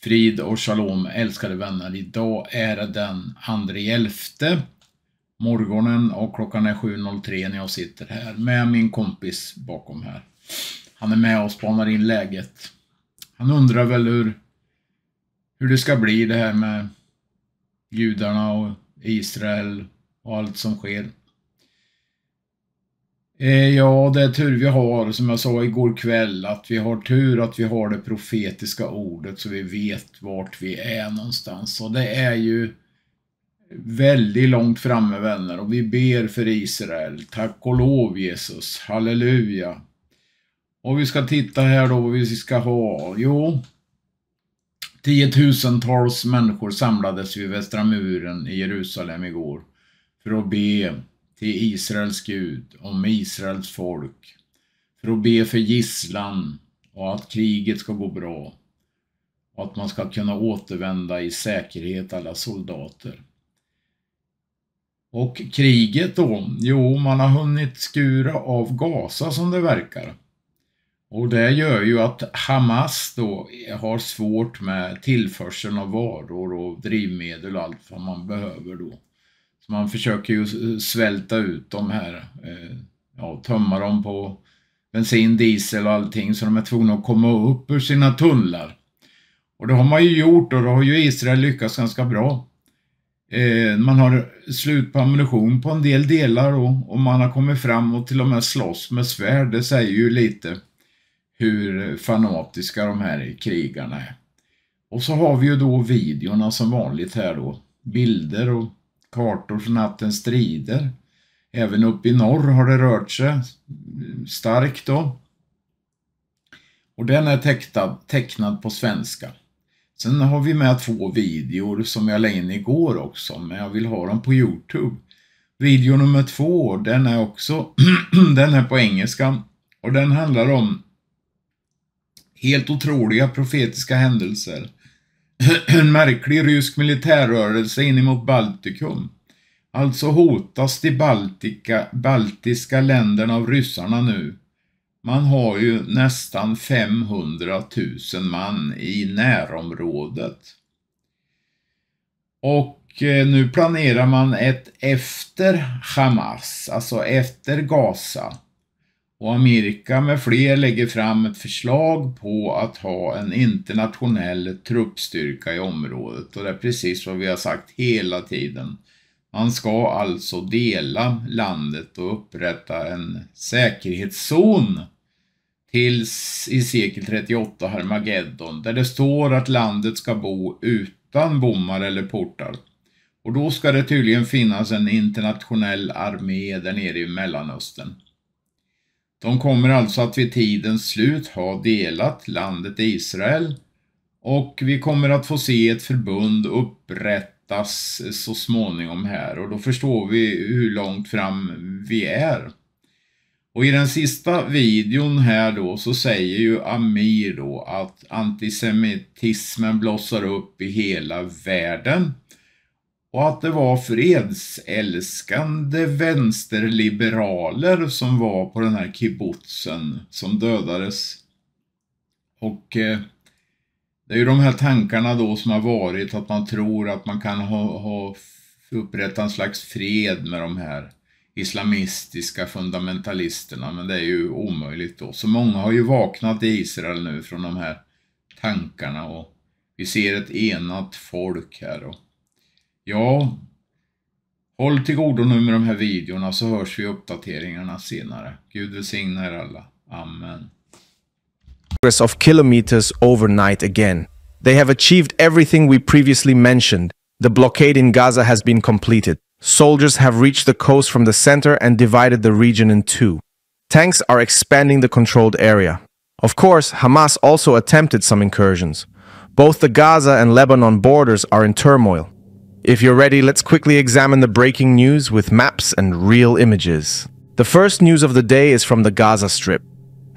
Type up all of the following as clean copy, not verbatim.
Frid och shalom, älskade vänner. Idag är det den 2/11 morgonen och klockan är 7:03 när jag sitter här med min kompis bakom här. Han är med och spanar in läget. Han undrar väl hur det ska bli det här med judarna och Israel och allt som sker. Ja, det är tur vi har, som jag sa igår kväll, att vi har tur att vi har det profetiska ordet så vi vet vart vi är någonstans. Och det är ju väldigt långt framme, vänner, och vi ber för Israel. Tack och lov, Jesus. Halleluja. Och vi ska titta här då vad vi ska ha. Jo, 10 000-tals människor samlades vid Västra muren i Jerusalem igår för att be till Israels Gud, om Israels folk, för att be för gisslan och att kriget ska gå bra och att man ska kunna återvända i säkerhet, alla soldater. Och kriget då, jo, man har hunnit skura av Gaza som det verkar. Och det gör ju att Hamas då har svårt med tillförseln av varor och drivmedel och allt vad man behöver då. Så man försöker ju svälta ut de här, tömma dem på bensin, diesel och allting, så de är tvungna att komma upp ur sina tunnlar. Och det har man ju gjort, och då har ju Israel lyckats ganska bra. Man har slut på ammunition på en del delar och man har kommit fram och till och med slåss med svärd. Det säger ju lite hur fanatiska de här krigarna är. Och så har vi ju då videorna som vanligt här då. Bilder och kartor från nattens strider. Även upp i norr har det rört sig starkt då. Och den är tecknad på svenska. Sen har vi med 2 videor som jag la in igår också, men jag vill ha dem på YouTube. Video nummer 2, den är också den är på engelska och den handlar om helt otroliga profetiska händelser. En märklig rysk militärrörelse in emot Baltikum. Alltså hotas de baltiska länderna av ryssarna nu. Man har ju nästan 500 000 man i närområdet. Och nu planerar man ett efter Hamas, alltså efter Gaza. Och Amerika med fler lägger fram ett förslag på att ha en internationell truppstyrka i området. Och det är precis vad vi har sagt hela tiden. Man ska alltså dela landet och upprätta en säkerhetszon tills i sekel 38 Harmageddon, där det står att landet ska bo utan bommar eller portar. Och då ska det tydligen finnas en internationell armé där nere i Mellanöstern. De kommer alltså att vid tidens slut ha delat landet Israel, och vi kommer att få se ett förbund upprättas så småningom här, och då förstår vi hur långt fram vi är. Och i den sista videon här då så säger ju Amir då att antisemitismen blossar upp i hela världen. Och att det var fredsälskande vänsterliberaler som var på den här kibbutzen som dödades. Och det är ju de här tankarna då som har varit att man tror att man kan ha upprättat en slags fred med de här islamistiska fundamentalisterna. Men det är ju omöjligt då. Så många har ju vaknat i Israel nu från de här tankarna, och vi ser ett enat folk här då. Ja, håll till godo nu med de här videorna, så hörs vi i uppdateringarna senare. Gud välsigna er alla. Amen. Of kilometers overnight again. They have achieved everything we previously mentioned. The blockade in Gaza has been completed. Soldiers have reached the coast from the center and divided the region in 2. Tanks are expanding the controlled area. Of course, Hamas also attempted some incursions. Both the Gaza and Lebanon borders are in turmoil. If you're ready, let's quickly examine the breaking news with maps and real images. The first news of the day is from the Gaza Strip.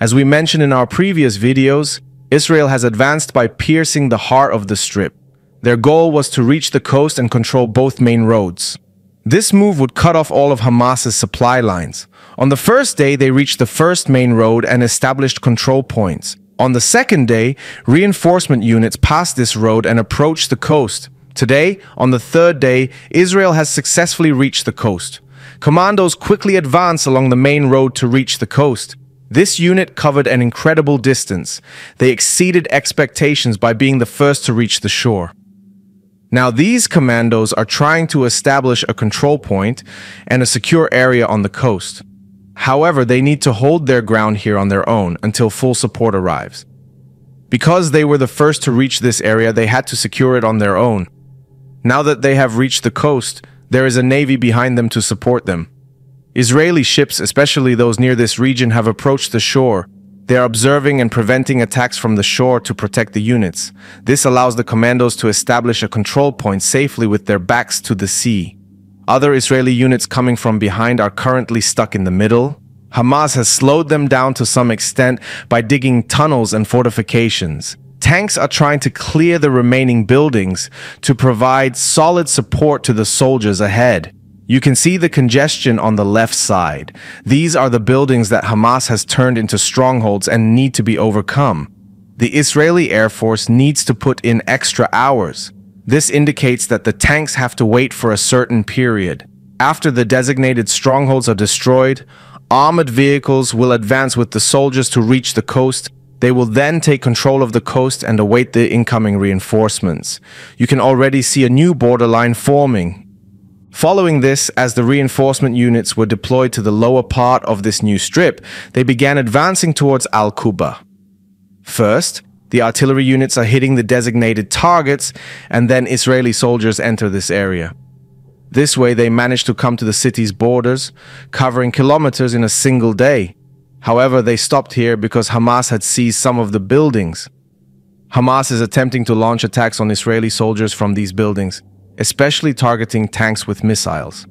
As we mentioned in our previous videos, Israel has advanced by piercing the heart of the strip. Their goal was to reach the coast and control both main roads. This move would cut off all of Hamas's supply lines. On the first day, they reached the first main road and established control points. On the second day, reinforcement units passed this road and approached the coast. Today, on the third day, Israel has successfully reached the coast. Commandos quickly advance along the main road to reach the coast. This unit covered an incredible distance. They exceeded expectations by being the first to reach the shore. Now, these commandos are trying to establish a control point and a secure area on the coast. However, they need to hold their ground here on their own until full support arrives. Because they were the first to reach this area, they had to secure it on their own. Now that they have reached the coast, there is a navy behind them to support them. Israeli ships, especially those near this region, have approached the shore. They are observing and preventing attacks from the shore to protect the units. This allows the commandos to establish a control point safely with their backs to the sea. Other Israeli units coming from behind are currently stuck in the middle. Hamas has slowed them down to some extent by digging tunnels and fortifications. Tanks are trying to clear the remaining buildings to provide solid support to the soldiers ahead. You can see the congestion on the left side. These are the buildings that Hamas has turned into strongholds and need to be overcome. The Israeli Air Force needs to put in extra hours. This indicates that the tanks have to wait for a certain period. After the designated strongholds are destroyed, armored vehicles will advance with the soldiers to reach the coast. They will then take control of the coast and await the incoming reinforcements. You can already see a new borderline forming. Following this, as the reinforcement units were deployed to the lower part of this new strip, they began advancing towards Al-Quba. First, the artillery units are hitting the designated targets, and then Israeli soldiers enter this area. This way, they managed to come to the city's borders, covering kilometers in a single day. However, they stopped here because Hamas had seized some of the buildings. Hamas is attempting to launch attacks on Israeli soldiers from these buildings, especially targeting tanks with missiles.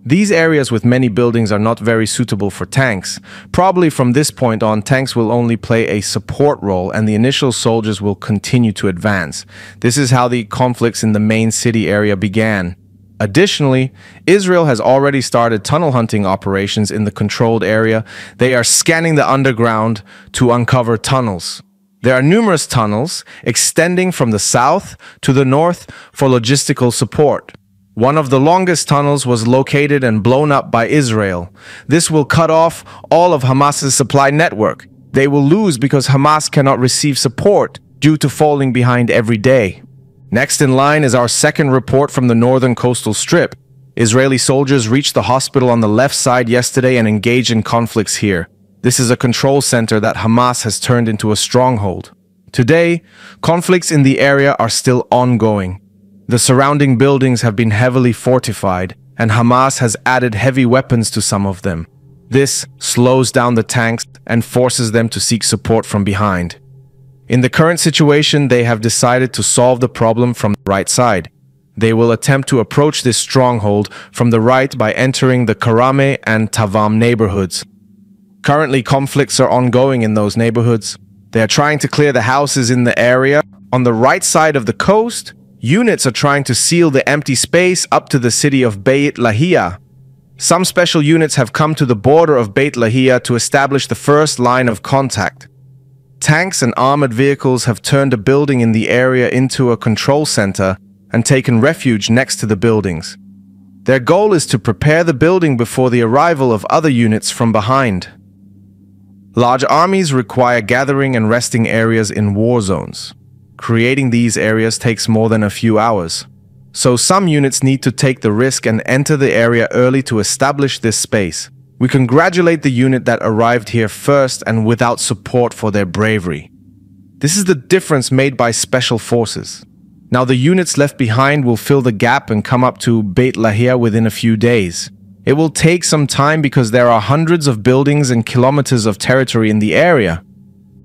These areas with many buildings are not very suitable for tanks. Probably from this point on, tanks will only play a support role and the initial soldiers will continue to advance. This is how the conflicts in the main city area began. Additionally, Israel has already started tunnel hunting operations in the controlled area. They are scanning the underground to uncover tunnels. There are numerous tunnels extending from the south to the north for logistical support. One of the longest tunnels was located and blown up by Israel. This will cut off all of Hamas's supply network. They will lose because Hamas cannot receive support due to falling behind every day. Next in line is our second report from the northern coastal strip. Israeli soldiers reached the hospital on the left side yesterday and engaged in conflicts here. This is a control center that Hamas has turned into a stronghold. Today, conflicts in the area are still ongoing. The surrounding buildings have been heavily fortified, and Hamas has added heavy weapons to some of them. This slows down the tanks and forces them to seek support from behind. In the current situation, they have decided to solve the problem from the right side. They will attempt to approach this stronghold from the right by entering the Karame and Tavam neighborhoods. Currently, conflicts are ongoing in those neighborhoods. They are trying to clear the houses in the area. On the right side of the coast, units are trying to seal the empty space up to the city of Beit Lahia. Some special units have come to the border of Beit Lahia to establish the first line of contact. Tanks and armored vehicles have turned a building in the area into a control center and taken refuge next to the buildings. Their goal is to prepare the building before the arrival of other units from behind. Large armies require gathering and resting areas in war zones. Creating these areas takes more than a few hours. So some units need to take the risk and enter the area early to establish this space. We congratulate the unit that arrived here first and without support for their bravery. This is the difference made by special forces. Now the units left behind will fill the gap and come up to Beit Lahia within a few days. It will take some time because there are hundreds of buildings and kilometers of territory in the area.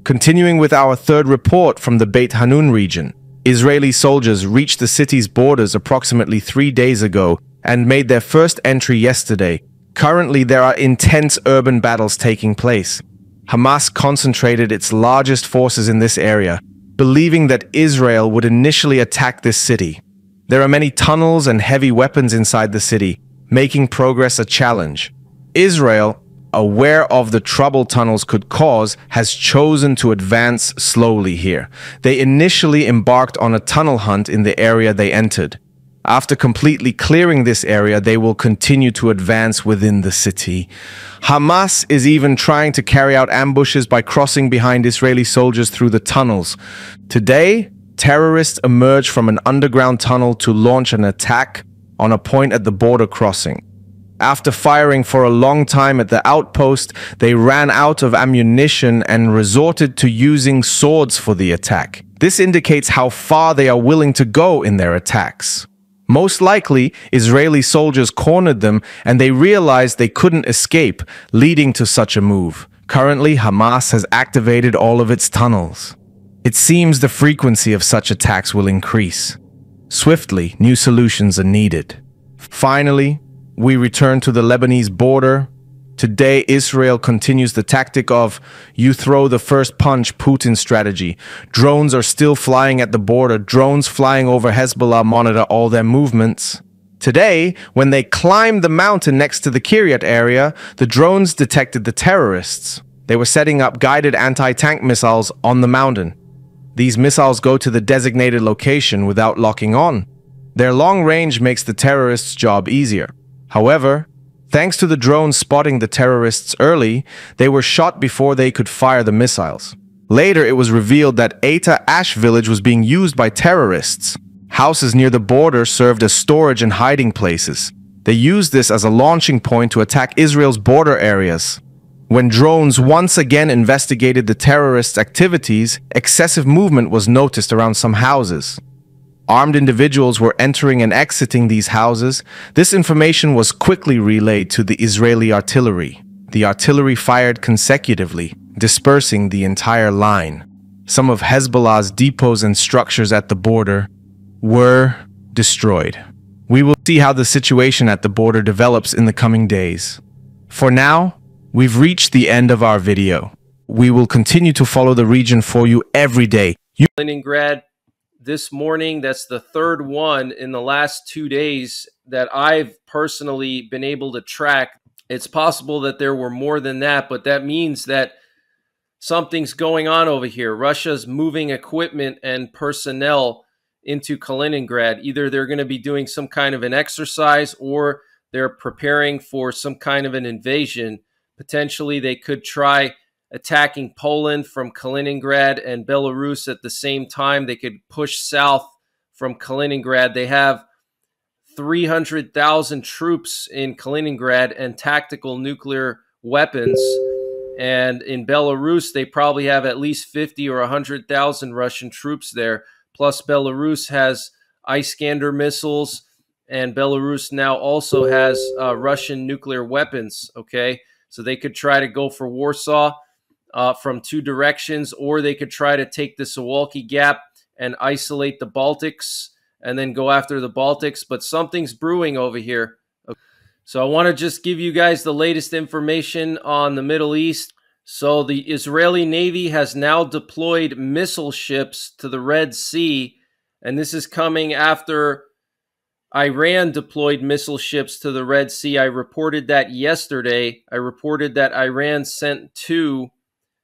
Continuing with our third report from the Beit Hanun region, Israeli soldiers reached the city's borders approximately 3 days ago and made their first entry yesterday. Currently, there are intense urban battles taking place. Hamas concentrated its largest forces in this area, believing that Israel would initially attack this city. There are many tunnels and heavy weapons inside the city, making progress a challenge. Israel, aware of the trouble tunnels could cause, has chosen to advance slowly here. They initially embarked on a tunnel hunt in the area they entered. After completely clearing this area, they will continue to advance within the city. Hamas is even trying to carry out ambushes by crossing behind Israeli soldiers through the tunnels. Today, terrorists emerged from an underground tunnel to launch an attack on a point at the border crossing. After firing for a long time at the outpost, they ran out of ammunition and resorted to using swords for the attack. This indicates how far they are willing to go in their attacks. Most likely, Israeli soldiers cornered them and they realized they couldn't escape, leading to such a move. Currently, Hamas has activated all of its tunnels. It seems the frequency of such attacks will increase. Swiftly, new solutions are needed. Finally, we return to the Lebanese border. Today, Israel continues the tactic of "you throw the first punch" Putin strategy. Drones are still flying at the border. Drones flying over Hezbollah monitor all their movements. Today, when they climbed the mountain next to the Kiryat area, the drones detected the terrorists. They were setting up guided anti-tank missiles on the mountain. These missiles go to the designated location without locking on. Their long range makes the terrorists' job easier. However, thanks to the drones spotting the terrorists early, they were shot before they could fire the missiles. Later, it was revealed that Eta Ash village was being used by terrorists. Houses near the border served as storage and hiding places. They used this as a launching point to attack Israel's border areas. When drones once again investigated the terrorists' activities, excessive movement was noticed around some houses. Armed individuals were entering and exiting these houses. This information was quickly relayed to the Israeli artillery. The artillery fired consecutively, dispersing the entire line. Some of Hezbollah's depots and structures at the border were destroyed. We will see how the situation at the border develops in the coming days. For now, we've reached the end of our video. We will continue to follow the region for you every day. Kaliningrad this morning. That's the third one in the last 2 days that I've personally been able to track. It's possible that there were more than that, but that means that something's going on over here. Russia's moving equipment and personnel into Kaliningrad. Either they're going to be doing some kind of an exercise or they're preparing for some kind of an invasion. Potentially, they could try attacking Poland from Kaliningrad and Belarus at the same time. They could push south from Kaliningrad. They have 300,000 troops in Kaliningrad and tactical nuclear weapons. And in Belarus, they probably have at least 50 or 100,000 Russian troops there. Plus, Belarus has Iskander missiles, and Belarus now also has Russian nuclear weapons, okay? So they could try to go for Warsaw from two directions, or they could try to take the Suwalki Gap and isolate the Baltics and then go after the Baltics. But something's brewing over here. So I want to just give you guys the latest information on the Middle East. So the Israeli Navy has now deployed missile ships to the Red Sea, and this is coming after Iran deployed missile ships to the Red Sea. I reported that yesterday. I reported that Iran sent 2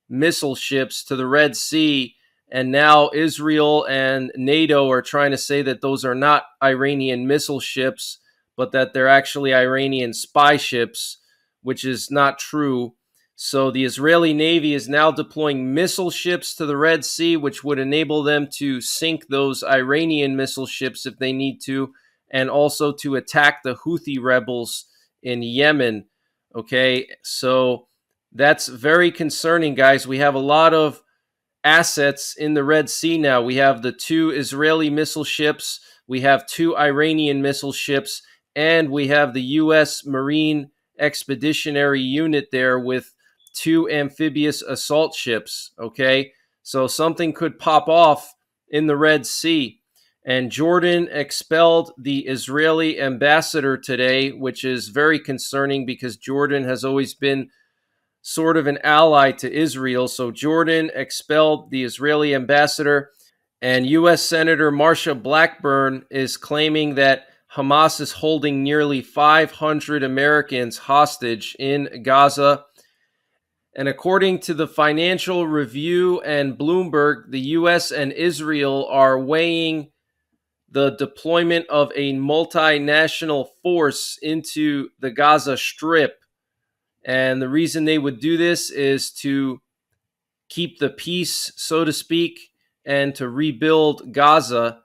missile ships to the Red Sea, and now Israel and NATO are trying to say that those are not Iranian missile ships, but that they're actually Iranian spy ships, which is not true. So the Israeli Navy is now deploying missile ships to the Red Sea, which would enable them to sink those Iranian missile ships if they need to, and also to attack the Houthi rebels in Yemen. Okay, so that's very concerning, guys. We have a lot of assets in the Red Sea now. We have the 2 Israeli missile ships, we have 2 Iranian missile ships, and we have the U.S. Marine Expeditionary Unit there with 2 amphibious assault ships, okay? So something could pop off in the Red Sea. And Jordan expelled the Israeli ambassador today, which is very concerning because Jordan has always been sort of an ally to Israel. So Jordan expelled the Israeli ambassador, and U.S. Senator Marsha Blackburn is claiming that Hamas is holding nearly 500 Americans hostage in Gaza. And according to the Financial Review and Bloomberg, the US and Israel are weighing the deployment of a multinational force into the Gaza Strip. And the reason they would do this is to keep the peace, so to speak, and to rebuild Gaza.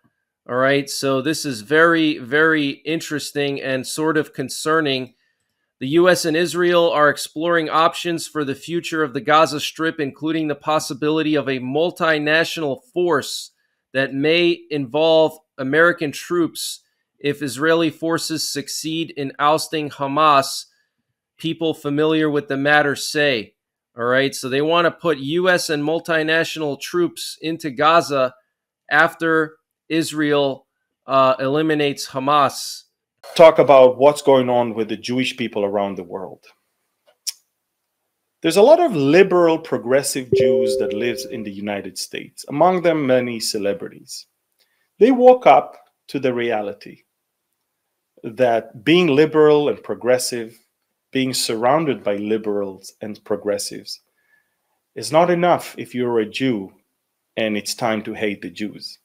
All right. So this is very, very interesting and sort of concerning. The US and Israel are exploring options for the future of the Gaza Strip, including the possibility of a multinational force that may involve American troops if Israeli forces succeed in ousting Hamas, people familiar with the matter say. All right, so they want to put US and multinational troops into Gaza after Israel eliminates Hamas. Talk about what's going on with the Jewish people around the world. There's a lot of liberal, progressive Jews that live in the United States, among them many celebrities. They woke up to the reality that being liberal and progressive, being surrounded by liberals and progressives, is not enough if you're a Jew and it's time to hate the Jews.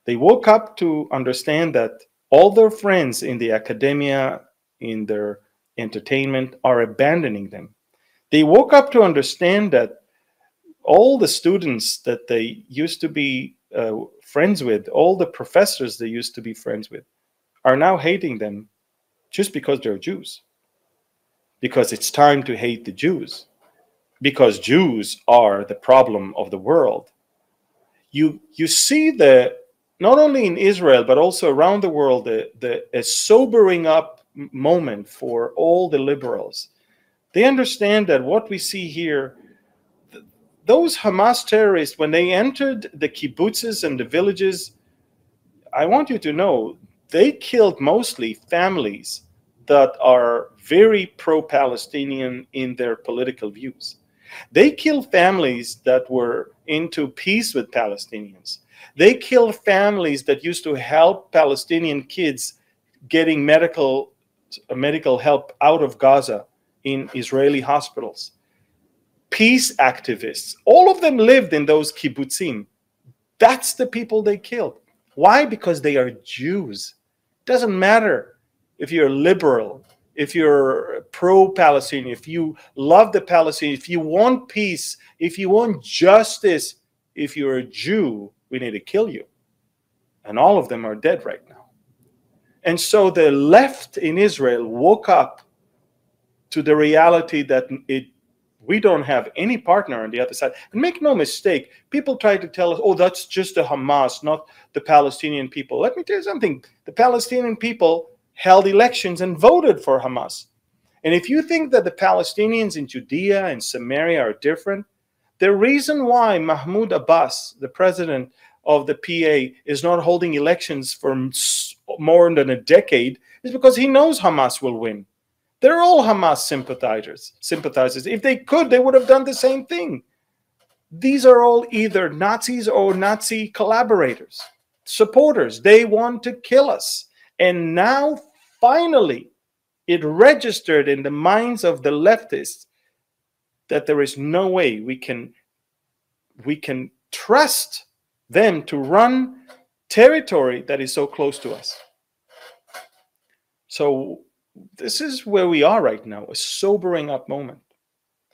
They woke up to understand that all their friends in the academia, in their entertainment, are abandoning them. They woke up to understand that all the students that they used to be friends with, all the professors they used to be friends with, are now hating them just because they're Jews. Because it's time to hate the Jews. Because Jews are the problem of the world. You see not only in Israel, but also around the world, a sobering up moment for all the liberals. They understand that what we see here, those Hamas terrorists, when they entered the kibbutzes and the villages, I want you to know, they killed mostly families that are very pro-Palestinian in their political views. They killed families that were into peace with Palestinians. They killed families that used to help Palestinian kids getting medical help out of Gaza in Israeli hospitals. Peace activists, all of them lived in those kibbutzim. That's the people they killed. Why? Because they are Jews. It doesn't matter if you're liberal, if you're pro-Palestinian, if you love the Palestinians, if you want peace, if you want justice, if you're a Jew, we need to kill you. And all of them are dead right now. And so the left in Israel woke up to the reality that we don't have any partner on the other side. And make no mistake, people try to tell us, oh, that's just the Hamas, not the Palestinian people. Let me tell you something. The Palestinian people held elections and voted for Hamas. And if you think that the Palestinians in Judea and Samaria are different, the reason why Mahmoud Abbas, the president of the PA, is not holding elections for more than a decade is because he knows Hamas will win. They're all Hamas sympathizers. If they could, they would have done the same thing. These are all either Nazis or Nazi collaborators, supporters. They want to kill us. And now, finally, it registered in the minds of the leftists that there is no way we can trust them to run territory that is so close to us. So this is where we are right now, a sobering up moment.